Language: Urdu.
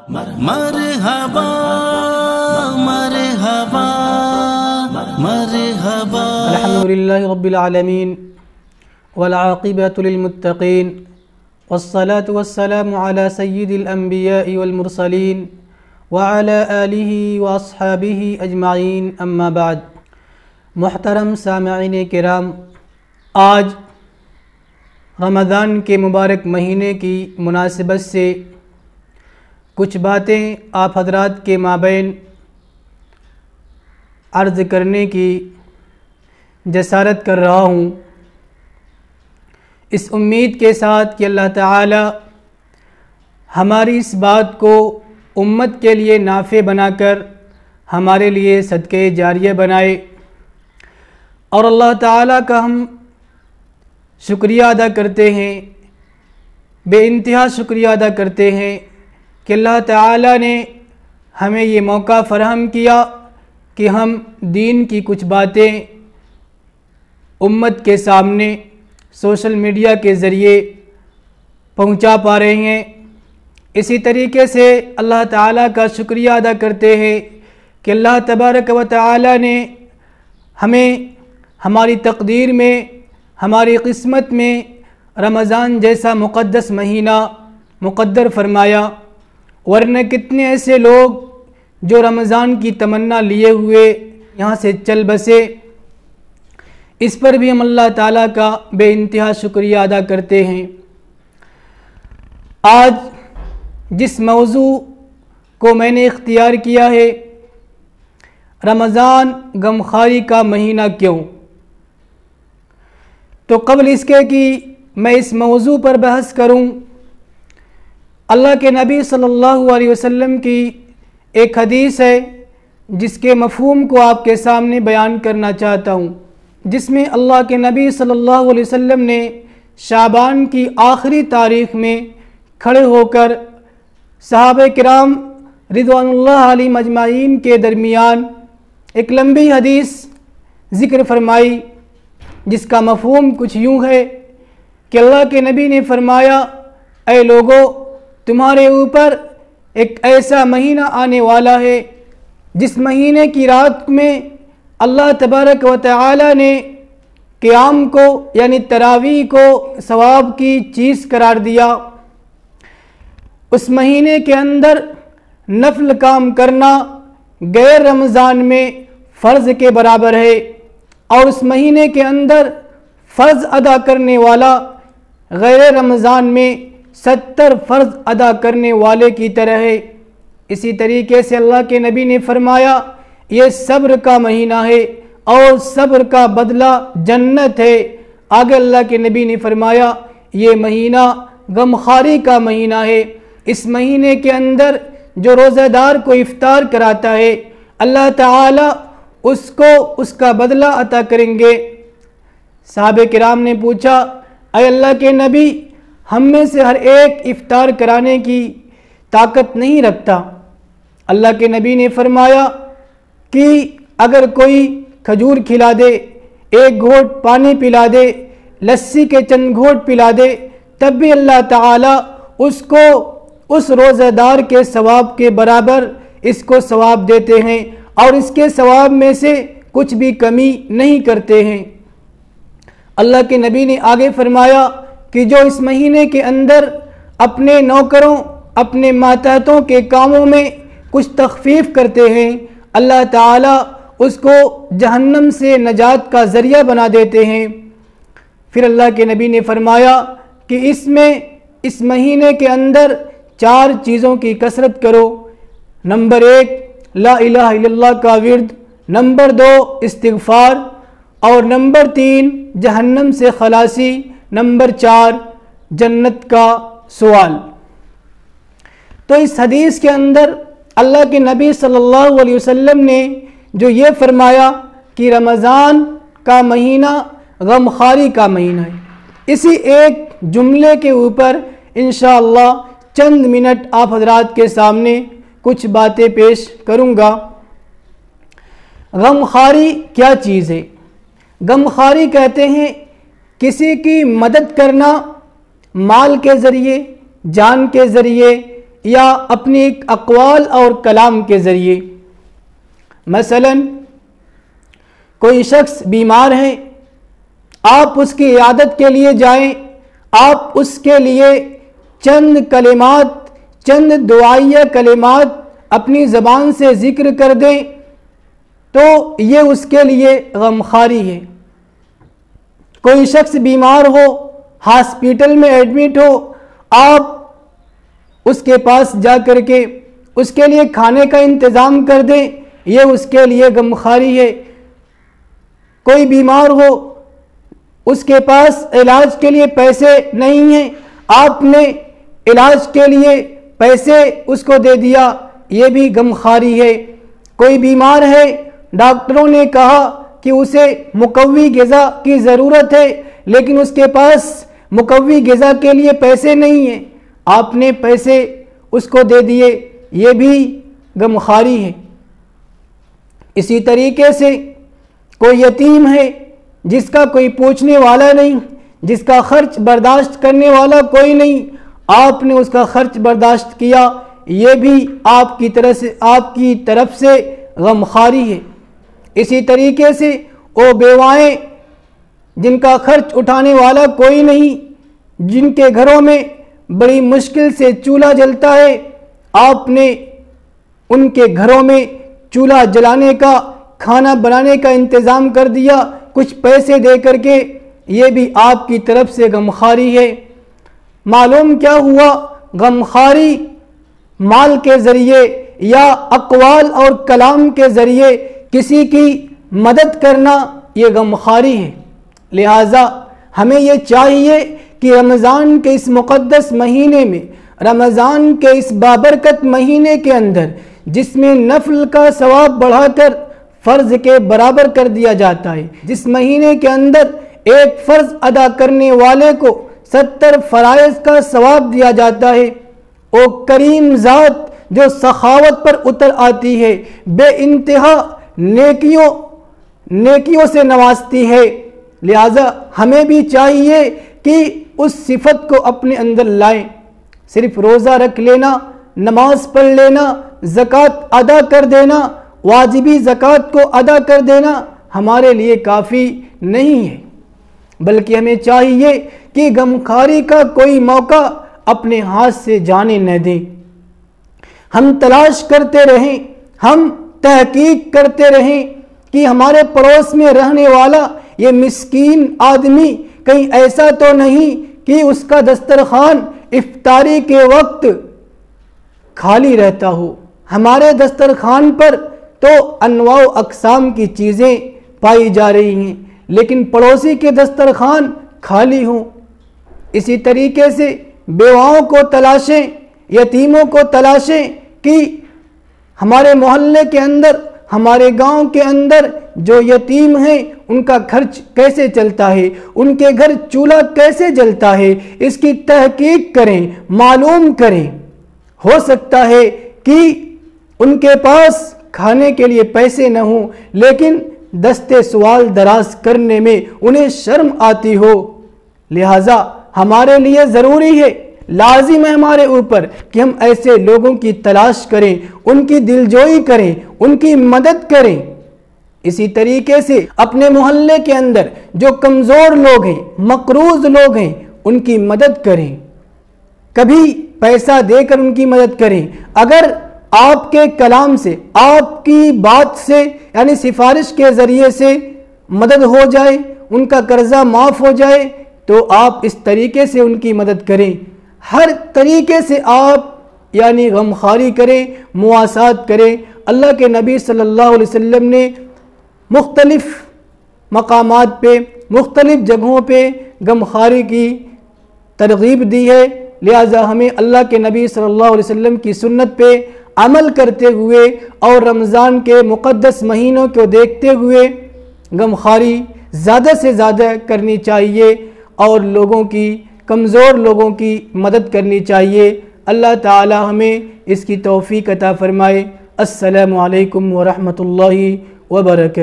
مرحبا مرحبا مرحبا الحمدللہ رب العالمین والعاقبۃ للمتقین والصلاة والسلام علی سید الانبیاء والمرسلین وعلی آلہ واصحابہ اجمعین اما بعد۔ محترم سامعین کرام، آج رمضان کے مبارک مہینے کی مناسبت سے کچھ باتیں آپ حضرات کے مابین عرض کرنے کی جسارت کر رہا ہوں، اس امید کے ساتھ کہ اللہ تعالی ہماری اس بات کو امت کے لیے نافع بنا کر ہمارے لیے صدقہ جاریہ بنائے، اور اللہ تعالی کا ہم شکریہ ادا کرتے ہیں، بے انتہا شکریہ ادا کرتے ہیں کہ اللہ تعالی نے ہمیں یہ موقع فراہم کیا کہ ہم دین کی کچھ باتیں امت کے سامنے سوشل میڈیا کے ذریعے پہنچا پا رہے ہیں۔ اسی طریقے سے اللہ تعالیٰ کا شکریہ ادا کرتے ہیں کہ اللہ تبارک و تعالی نے ہمیں ہماری تقدیر میں، ہماری قسمت میں رمضان جیسا مقدس مہینہ مقدر فرمایا، ورنہ کتنے ایسے لوگ جو رمضان کی تمنا لیے ہوئے یہاں سے چل بسے۔ اس پر بھی ہم اللہ تعالیٰ کا بے انتہا شکریہ ادا کرتے ہیں۔ آج جس موضوع کو میں نے اختیار کیا ہے، رمضان غمخواری کا مہینہ کیوں، تو قبل اس کے کہ میں اس موضوع پر بحث کروں، اللہ کے نبی صلی اللہ علیہ وسلم کی ایک حدیث ہے جس کے مفہوم کو آپ کے سامنے بیان کرنا چاہتا ہوں، جس میں اللہ کے نبی صلی اللہ علیہ وسلم نے شعبان کی آخری تاریخ میں کھڑے ہو کر صحابہ کرام رضوان اللہ علیہم اجمعین کے درمیان ایک لمبی حدیث ذکر فرمائی، جس کا مفہوم کچھ یوں ہے کہ اللہ کے نبی نے فرمایا، اے لوگو، تمہارے اوپر ایک ایسا مہینہ آنے والا ہے جس مہینے کی رات میں اللہ تبارک و تعالی نے قیام کو یعنی تراویح کو ثواب کی چیز قرار دیا۔ اس مہینے کے اندر نفل کام کرنا غیر رمضان میں فرض کے برابر ہے، اور اس مہینے کے اندر فرض ادا کرنے والا غیر رمضان میں 70 فرض ادا کرنے والے کی طرح ہے۔ اسی طریقے سے اللہ کے نبی نے فرمایا، یہ صبر کا مہینہ ہے اور صبر کا بدلہ جنت ہے۔ آگے اللہ کے نبی نے فرمایا، یہ مہینہ غمخواری کا مہینہ ہے، اس مہینے کے اندر جو روزہ دار کو افطار کراتا ہے اللہ تعالی اس کو اس کا بدلہ عطا کریں گے۔ صحابہ کرام نے پوچھا، اے اللہ کے نبی، ہم میں سے ہر ایک افطار کرانے کی طاقت نہیں رکھتا۔ اللہ کے نبی نے فرمایا کہ اگر کوئی کھجور کھلا دے، ایک گھونٹ پانی پلا دے، لسی کے چند گھونٹ پلا دے، تب بھی اللہ تعالی اس کو اس روزہ دار کے ثواب کے برابر اس کو ثواب دیتے ہیں، اور اس کے ثواب میں سے کچھ بھی کمی نہیں کرتے ہیں۔ اللہ کے نبی نے آگے فرمایا کہ جو اس مہینے کے اندر اپنے نوکروں، اپنے ماتحتوں کے کاموں میں کچھ تخفیف کرتے ہیں، اللہ تعالیٰ اس کو جہنم سے نجات کا ذریعہ بنا دیتے ہیں۔ پھر اللہ کے نبی نے فرمایا کہ اس مہینے کے اندر 4 چیزوں کی کثرت کرو۔ نمبر 1 لا الہ الا اللہ کا ورد، نمبر 2 استغفار، اور نمبر 3 جہنم سے خلاصی، نمبر 4 جنت کا سوال۔ تو اس حدیث کے اندر اللہ کے نبی صلی اللہ علیہ وسلم نے جو یہ فرمایا کہ رمضان کا مہینہ غمخواری کا مہینہ ہے، اسی ایک جملے کے اوپر انشاءاللہ چند منٹ آپ حضرات کے سامنے کچھ باتیں پیش کروں گا۔ غمخواری کیا چیز ہے؟ غمخواری کہتے ہیں کسی کی مدد کرنا، مال کے ذریعے، جان کے ذریعے یا اپنی اقوال اور کلام کے ذریعے۔ مثلا کوئی شخص بیمار ہے، آپ اس کی عیادت کے لیے جائیں، آپ اس کے لیے چند کلمات، چند دعائیہ کلمات اپنی زبان سے ذکر کر دیں تو یہ اس کے لیے غمخواری ہے۔ کوئی شخص بیمار ہو، ہاسپٹل میں ایڈمٹ ہو، آپ اس کے پاس جا کر کے اس کے لیے کھانے کا انتظام کر دیں، یہ اس کے لیے غمخواری ہے۔ کوئی بیمار ہو، اس کے پاس علاج کے لیے پیسے نہیں ہیں، آپ نے علاج کے لیے پیسے اس کو دے دیا، یہ بھی غمخواری ہے۔ کوئی بیمار ہے، ڈاکٹروں نے کہا کہ اسے مقوی غذا کی ضرورت ہے، لیکن اس کے پاس مقوی غذا کے لیے پیسے نہیں ہیں، آپ نے پیسے اس کو دے دیے، یہ بھی غمخواری ہے۔ اسی طریقے سے کوئی یتیم ہے جس کا کوئی پوچھنے والا نہیں، جس کا خرچ برداشت کرنے والا کوئی نہیں، آپ نے اس کا خرچ برداشت کیا، یہ بھی آپ کی طرف سے غمخواری ہے۔ اسی طریقے سے وہ بیوائیں جن کا خرچ اٹھانے والا کوئی نہیں، جن کے گھروں میں بڑی مشکل سے چولہا جلتا ہے، آپ نے ان کے گھروں میں چولہا جلانے کا، کھانا بنانے کا انتظام کر دیا کچھ پیسے دے کر کے، یہ بھی آپ کی طرف سے غمخواری ہے۔ معلوم کیا ہوا؟ غمخواری مال کے ذریعے یا اقوال اور کلام کے ذریعے کسی کی مدد کرنا، یہ غمخواری ہے۔ لہٰذا ہمیں یہ چاہیے کہ رمضان کے اس مقدس مہینے میں، رمضان کے اس بابرکت مہینے کے اندر، جس میں نفل کا ثواب بڑھا کر فرض کے برابر کر دیا جاتا ہے، جس مہینے کے اندر ایک فرض ادا کرنے والے کو 70 فرائض کا ثواب دیا جاتا ہے، وہ کریم ذات جو سخاوت پر اتر آتی ہے، بے انتہا نیکیوں سے نوازتی ہے، لہذا ہمیں بھی چاہیے کہ اس صفت کو اپنے اندر لائیں۔ صرف روزہ رکھ لینا، نماز پڑھ لینا، زکوٰۃ ادا کر دینا، واجبی زکوٰۃ کو ادا کر دینا ہمارے لیے کافی نہیں ہے، بلکہ ہمیں چاہیے کہ غمخواری کا کوئی موقع اپنے ہاتھ سے جانے نہ دیں۔ ہم تلاش کرتے رہیں، ہم تحقیق کرتے رہیں کہ ہمارے پڑوس میں رہنے والا یہ مسکین آدمی کہیں ایسا تو نہیں کہ اس کا دسترخوان افطاری کے وقت خالی رہتا ہو۔ ہمارے دسترخوان پر تو انواع و اقسام کی چیزیں پائی جا رہی ہیں، لیکن پڑوسی کے دسترخوان خالی ہوں۔ اسی طریقے سے بیواؤں کو تلاشیں، یتیموں کو تلاشیں کہ ہمارے محلے کے اندر، ہمارے گاؤں کے اندر جو یتیم ہیں ان کا خرچ کیسے چلتا ہے، ان کے گھر چولہا کیسے جلتا ہے، اس کی تحقیق کریں، معلوم کریں۔ ہو سکتا ہے کہ ان کے پاس کھانے کے لیے پیسے نہ ہوں، لیکن دستے سوال دراز کرنے میں انہیں شرم آتی ہو، لہٰذا ہمارے لیے ضروری ہے، لازم ہے ہمارے اوپر کہ ہم ایسے لوگوں کی تلاش کریں، ان کی دلجوئی کریں، ان کی مدد کریں۔ اسی طریقے سے اپنے محلے کے اندر جو کمزور لوگ ہیں، مقروض لوگ ہیں، ان کی مدد کریں، کبھی پیسہ دے کر ان کی مدد کریں۔ اگر آپ کے کلام سے، آپ کی بات سے، یعنی سفارش کے ذریعے سے مدد ہو جائے، ان کا قرضہ معاف ہو جائے، تو آپ اس طریقے سے ان کی مدد کریں۔ ہر طریقے سے آپ یعنی غمخواری کریں، مواسات کریں۔ اللہ کے نبی صلی اللہ علیہ وسلم نے مختلف مقامات پہ، مختلف جگہوں پہ غمخواری کی ترغیب دی ہے، لہٰذا ہمیں اللہ کے نبی صلی اللہ علیہ وسلم کی سنت پہ عمل کرتے ہوئے اور رمضان کے مقدس مہینوں کو دیکھتے ہوئے غمخواری زیادہ سے زیادہ کرنی چاہیے اور کمزور لوگوں کی مدد کرنی چاہیے۔ اللہ تعالی ہمیں اس کی توفیق عطا فرمائے۔ السلام علیکم ورحمۃ اللہ وبرکاتہ۔